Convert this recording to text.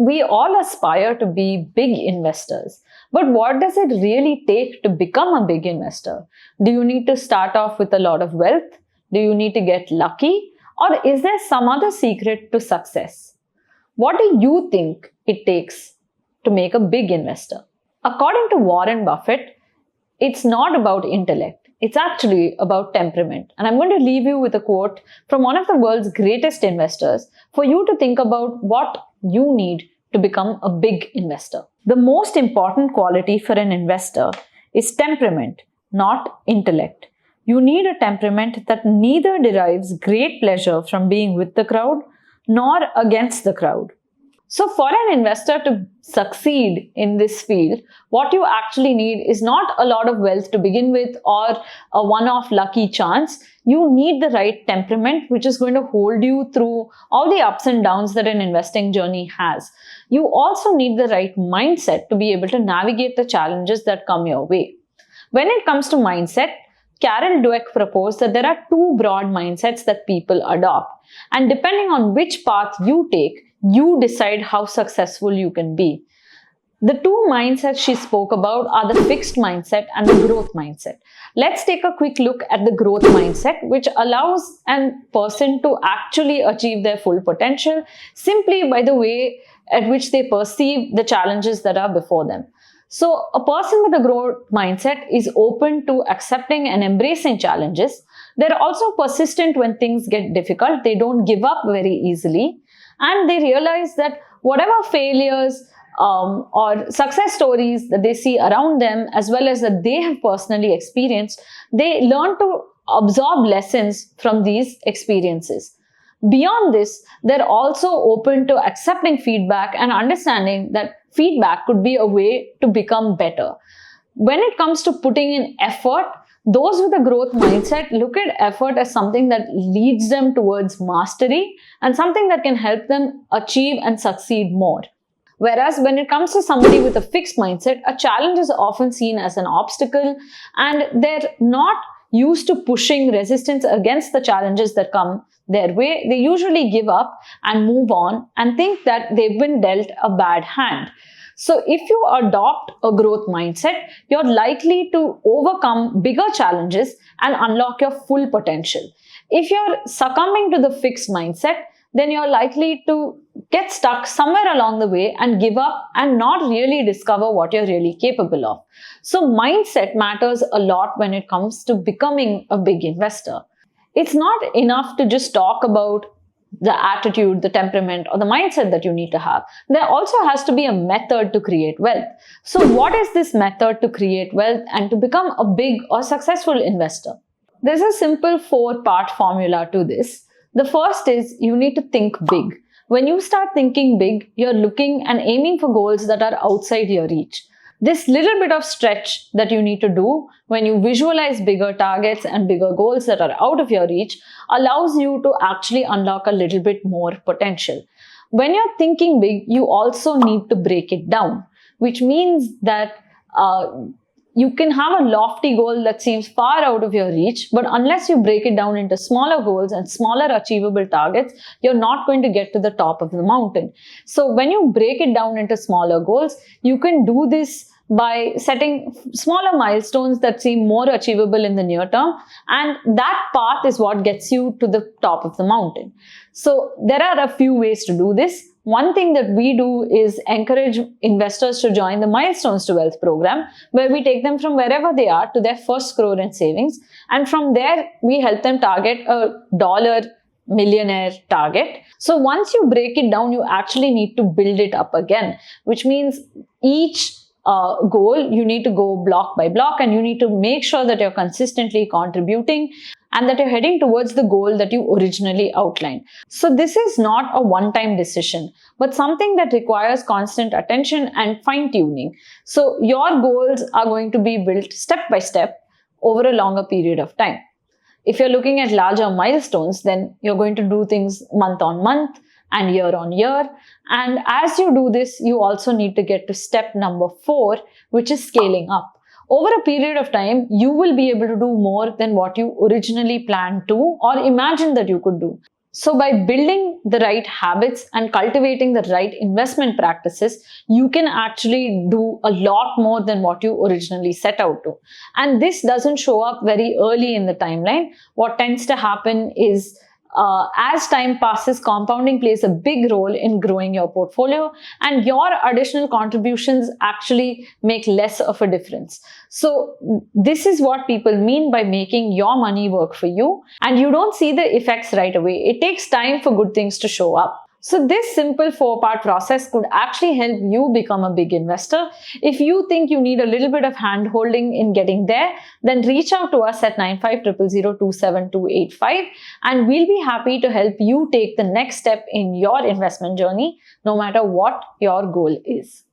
We all aspire to be big investors, but what does it really take to become a big investor? Do you need to start off with a lot of wealth? Do you need to get lucky? Or is there some other secret to success? What do you think it takes to make a big investor? According to Warren Buffett, it's not about intellect. It's actually about temperament. And I'm going to leave you with a quote from one of the world's greatest investors for you to think about what you need to become a big investor. The most important quality for an investor is temperament, not intellect. You need a temperament that neither derives great pleasure from being with the crowd nor against the crowd. So for an investor to succeed in this field, what you actually need is not a lot of wealth to begin with or a one-off lucky chance. You need the right temperament, which is going to hold you through all the ups and downs that an investing journey has. You also need the right mindset to be able to navigate the challenges that come your way. When it comes to mindset, Carol Dweck proposed that there are two broad mindsets that people adopt. And depending on which path you take, you decide how successful you can be. The two mindsets she spoke about are the fixed mindset and the growth mindset. Let's take a quick look at the growth mindset, which allows a person to actually achieve their full potential simply by the way at which they perceive the challenges that are before them. So a person with a growth mindset is open to accepting and embracing challenges. They're also persistent when things get difficult. They don't give up very easily. And they realize that whatever failures or success stories that they see around them, as well as that they have personally experienced, they learn to absorb lessons from these experiences. Beyond this, they're also open to accepting feedback and understanding that feedback could be a way to become better. When it comes to putting in effort, those with a growth mindset look at effort as something that leads them towards mastery and something that can help them achieve and succeed more. Whereas when it comes to somebody with a fixed mindset, a challenge is often seen as an obstacle and they're not used to pushing resistance against the challenges that come their way. They usually give up and move on and think that they've been dealt a bad hand. So if you adopt a growth mindset, you're likely to overcome bigger challenges and unlock your full potential. If you're succumbing to the fixed mindset, then you're likely to get stuck somewhere along the way and give up and not really discover what you're really capable of. So mindset matters a lot when it comes to becoming a big investor. It's not enough to just talk about the attitude, the temperament, or the mindset that you need to have. There also has to be a method to create wealth. So what is this method to create wealth and to become a big or successful investor? There's a simple 4-part formula to this. The first is you need to think big. When you start thinking big, you're looking and aiming for goals that are outside your reach. This little bit of stretch that you need to do when you visualize bigger targets and bigger goals that are out of your reach allows you to actually unlock a little bit more potential. When you're thinking big, you also need to break it down, which means that you can have a lofty goal that seems far out of your reach, but unless you break it down into smaller goals and smaller achievable targets, you're not going to get to the top of the mountain. So when you break it down into smaller goals, you can do this by setting smaller milestones that seem more achievable in the near term, and that path is what gets you to the top of the mountain. So there are a few ways to do this. One thing that we do is encourage investors to join the Milestones to Wealth program, where we take them from wherever they are to their first crore in savings, and from there we help them target a $1 millionaire target. So once you break it down, you actually need to build it up again, which means each goal, you need to go block by block and you need to make sure that you're consistently contributing and that you're heading towards the goal that you originally outlined. So this is not a one-time decision, but something that requires constant attention and fine-tuning. So your goals are going to be built step by step over a longer period of time. If you're looking at larger milestones, then you're going to do things month on month and year on year. And as you do this, you also need to get to step number 4, which is scaling up. Over a period of time, you will be able to do more than what you originally planned to or imagined that you could do. So by building the right habits and cultivating the right investment practices, you can actually do a lot more than what you originally set out to. And this doesn't show up very early in the timeline. What tends to happen is as time passes, compounding plays a big role in growing your portfolio, and your additional contributions actually make less of a difference. So this is what people mean by making your money work for you, and you don't see the effects right away. It takes time for good things to show up. So this simple 4-part process could actually help you become a big investor. If you think you need a little bit of hand-holding in getting there, then reach out to us at 9500027285, and we'll be happy to help you take the next step in your investment journey, no matter what your goal is.